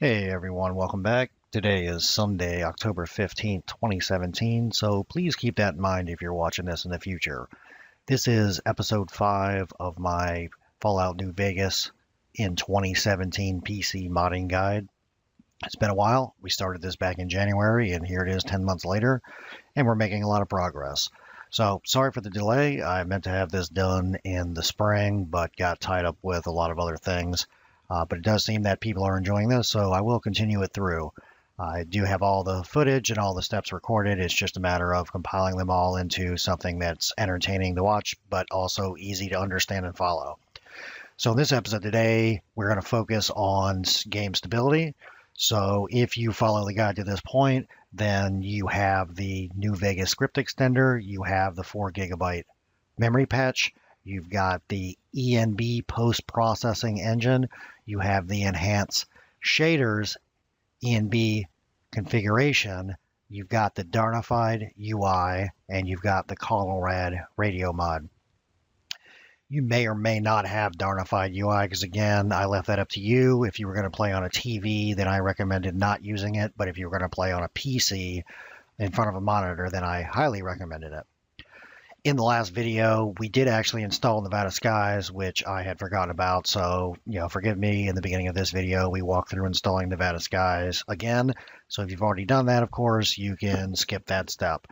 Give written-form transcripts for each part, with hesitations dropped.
Hey everyone, welcome back. Today is Sunday, October 15th, 2017, so please keep that in mind if you're watching this in the future. This is episode 5 of my Fallout New Vegas in 2017 PC modding guide. It's been a while. We started this back in January, and here it is 10 months later, and we're making a lot of progress. So, sorry for the delay. I meant to have this done in the spring, but got tied up with a lot of other things. But it does seem that people are enjoying this, so I will continue it through. I do have all the footage and all the steps recorded. It's just a matter of compiling them all into something that's entertaining to watch, but also easy to understand and follow. So in this episode today, we're going to focus on game stability. So if you follow the guide to this point, then you have the New Vegas script extender, you have the 4 gigabyte memory patch, you've got the ENB post-processing engine, you have the enhanced shaders ENB configuration, you've got the Darnified UI, and you've got the Colorad radio mod. You may or may not have Darnified UI because, again, I left that up to you. If you were going to play on a TV, then I recommended not using it. But if you were going to play on a PC in front of a monitor, then I highly recommended it. In the last video, we did actually install Nevada Skies, which I had forgotten about. So, forgive me. In the beginning of this video, we walked through installing Nevada Skies again. So if you've already done that, of course, you can skip that step.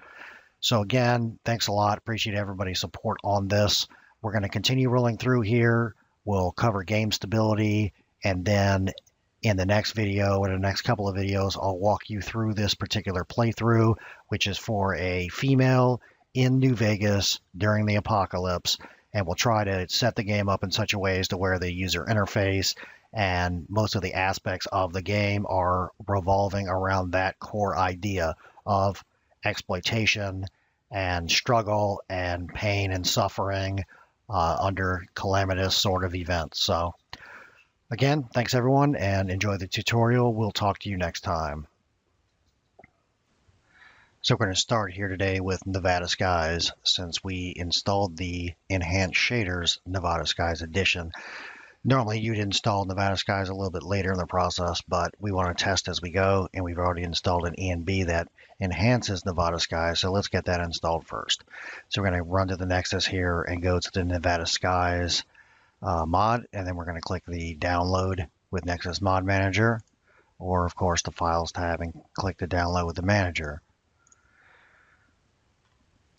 So again, thanks a lot. Appreciate everybody's support on this. We're going to continue rolling through here. We'll cover game stability, and then in the next video, in the next couple of videos, I'll walk you through this particular playthrough, which is for a female in New Vegas during the apocalypse, and we'll try to set the game up in such a way as to where the user interface and most of the aspects of the game are revolving around that core idea of exploitation and struggle and pain and suffering under calamitous sort of events. So again, thanks everyone, and enjoy the tutorial. We'll talk to you next time. So we're going to start here today with Nevada Skies, since we installed the Enhanced Shaders Nevada Skies Edition. Normally you'd install Nevada Skies a little bit later in the process, but we want to test as we go, and we've already installed an ENB that enhances Nevada Skies, so let's get that installed first. So we're going to run to the Nexus here and go to the Nevada Skies mod, and then we're going to click the download with Nexus Mod Manager, or of course the Files tab, and click the download with the manager.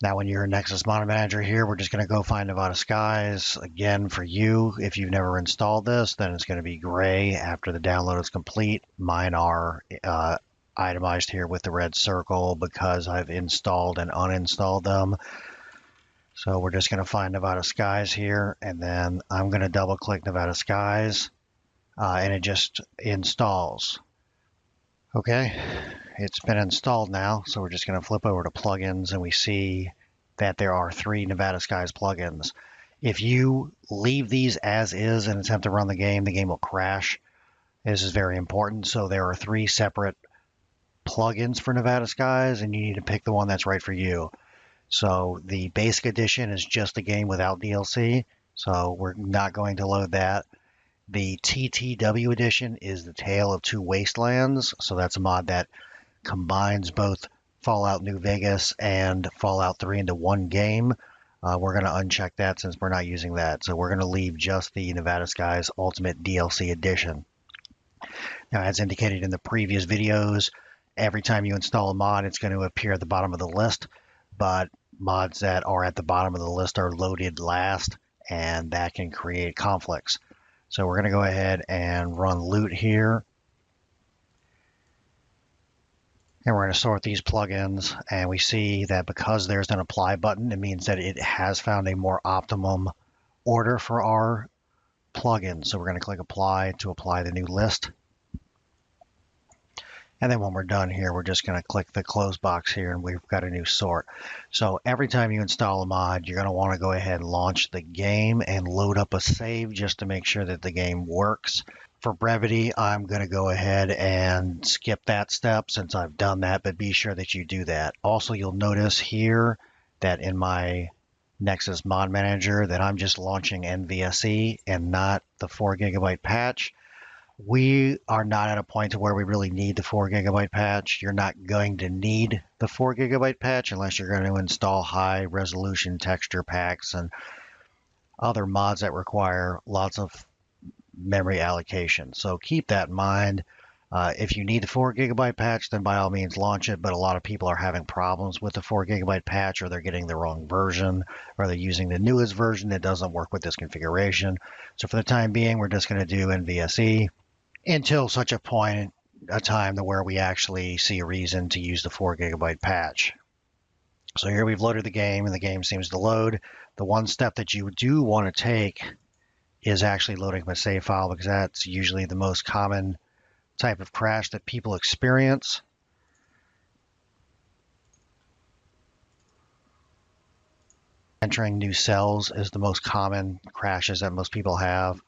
Now when you're in Nexus Mod Manager here, we're just going to go find Nevada Skies. Again, for you, if you've never installed this, then it's going to be gray after the download is complete. Mine are itemized here with the red circle because I've installed and uninstalled them. So we're just going to find Nevada Skies here, and then I'm going to double click Nevada Skies, and it just installs. Okay, it's been installed now, so we're just going to flip over to plugins, and we see that there are 3 Nevada Skies plugins. If you leave these as is and attempt to run the game will crash. This is very important. So there are 3 separate plugins for Nevada Skies, and you need to pick the one that's right for you. So the basic edition is just a game without DLC, so we're not going to load that. The TTW edition is the Tale of Two Wastelands, so that's a mod that combines both Fallout New Vegas and Fallout 3 into one game. We're going to uncheck that since we're not using that, so we're going to leave just the Nevada Skies Ultimate DLC edition. Now, as indicated in the previous videos, every time you install a mod, it's going to appear at the bottom of the list, but mods that are at the bottom of the list are loaded last, and that can create conflicts. So we're going to go ahead and run loot here. And we're going to sort these plugins, and we see that because there's an apply button, it means that it has found a more optimum order for our plugin. So we're going to click apply to apply the new list. And then when we're done here, we're just going to click the close box here, and we've got a new sort. So every time you install a mod, you're going to want to go ahead and launch the game and load up a save just to make sure that the game works. For brevity, I'm going to go ahead and skip that step since I've done that, but be sure that you do that. Also, you'll notice here that in my Nexus Mod Manager that I'm just launching NVSE and not the 4 gigabyte patch. We are not at a point to where we really need the 4 GB patch. You're not going to need the 4 GB patch unless you're going to install high resolution texture packs and other mods that require lots of memory allocation. So keep that in mind. If you need the 4 GB patch, then by all means launch it, but a lot of people are having problems with the 4 GB patch, or they're getting the wrong version, or they're using the newest version that doesn't work with this configuration. So for the time being, we're just going to do NVSE until such a time where we actually see a reason to use the 4 GB patch. So here we've loaded the game, and the game seems to load. The one step that you do want to take is actually loading up a save file, because that's usually the most common type of crash that people experience. Entering new cells is the most common crashes that most people have.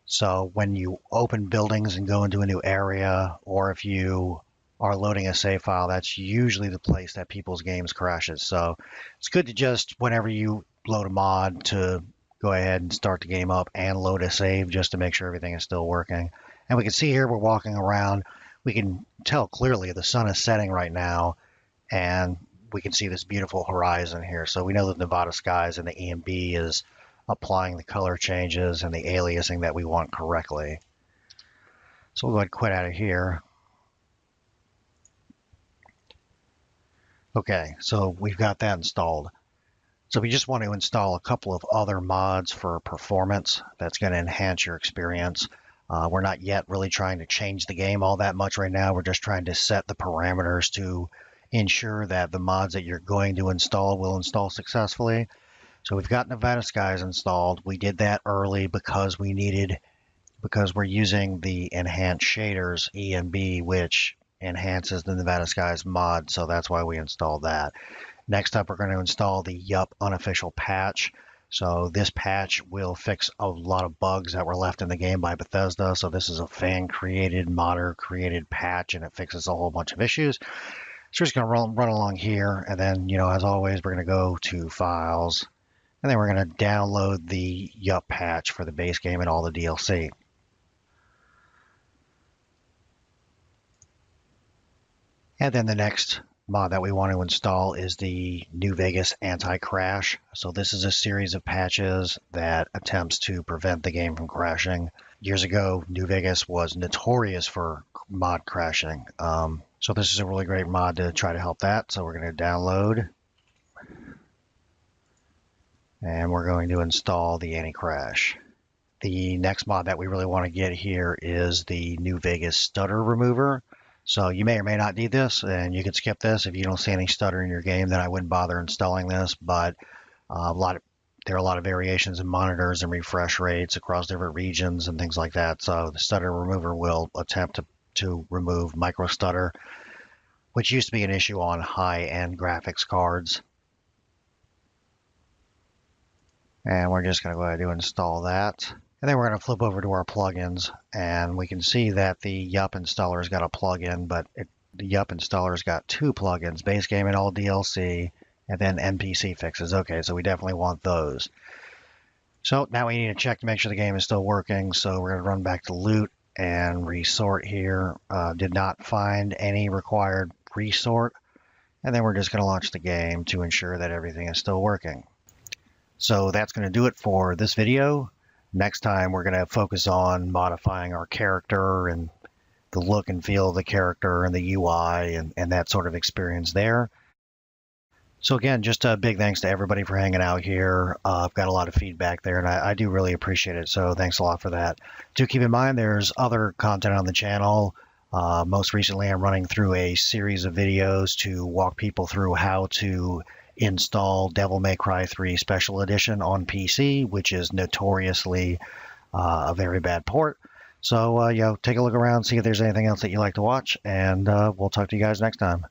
So when you open buildings and go into a new area, or if you are loading a save file, that's usually the place that people's games crashes. So it's good to just, whenever you load a mod, to go ahead and start the game up and load a save just to make sure everything is still working. And we can see here we're walking around. We can tell clearly the sun is setting right now, and we can see this beautiful horizon here. So we know that Nevada skies and the EMB is applying the color changes and the aliasing that we want correctly. So we'll go ahead and quit out of here. Okay, so we've got that installed. So we just want to install a couple of other mods for performance that's going to enhance your experience. We're not yet really trying to change the game all that much right now. We're just trying to set the parameters to ensure that the mods that you're going to install will install successfully. So we've got Nevada Skies installed. We did that early because we're using the enhanced shaders EMB, which enhances the Nevada Skies mod. So that's why we installed that. Next up, we're going to install the Unofficial Patch. So this patch will fix a lot of bugs that were left in the game by Bethesda. So this is a fan-created, modder-created patch, and it fixes a whole bunch of issues. So we're just going to run along here, and then, as always, we're going to go to Files, and then we're going to download the patch for the base game and all the DLC. And then the next mod that we want to install is the New Vegas anti-crash. So this is a series of patches that attempts to prevent the game from crashing. Years ago, New Vegas was notorious for mod crashing. So this is a really great mod to try to help that. So we're going to download, and we're going to install the anti-crash. The next mod that we really want to get here is the New Vegas Stutter Remover. So you may or may not need this, and you can skip this. If you don't see any stutter in your game, then I wouldn't bother installing this. But there are a lot of variations in monitors and refresh rates across different regions and things like that. So the Stutter Remover will attempt to remove micro stutter, which used to be an issue on high-end graphics cards. And we're just going to go ahead and install that. And then we're going to flip over to our plugins, and we can see that the Yup installer's got a plugin, but the Yup installer's got two plugins, base game and all DLC, and then NPC fixes. Okay, so we definitely want those. So now we need to check to make sure the game is still working. So we're going to run back to loot and resort here. Did not find any required resort. And then we're just going to launch the game to ensure that everything is still working. So that's going to do it for this video. Next time, we're going to focus on modifying our character and the look and feel of the character and the UI and that sort of experience there. So again, just a big thanks to everybody for hanging out here. I've got a lot of feedback there, and I do really appreciate it. So thanks a lot for that. Do keep in mind there's other content on the channel. Most recently, I'm running through a series of videos to walk people through how to install Devil May Cry 3 Special Edition on PC, which is notoriously a very bad port. So, take a look around, see if there's anything else that you like to watch, and we'll talk to you guys next time.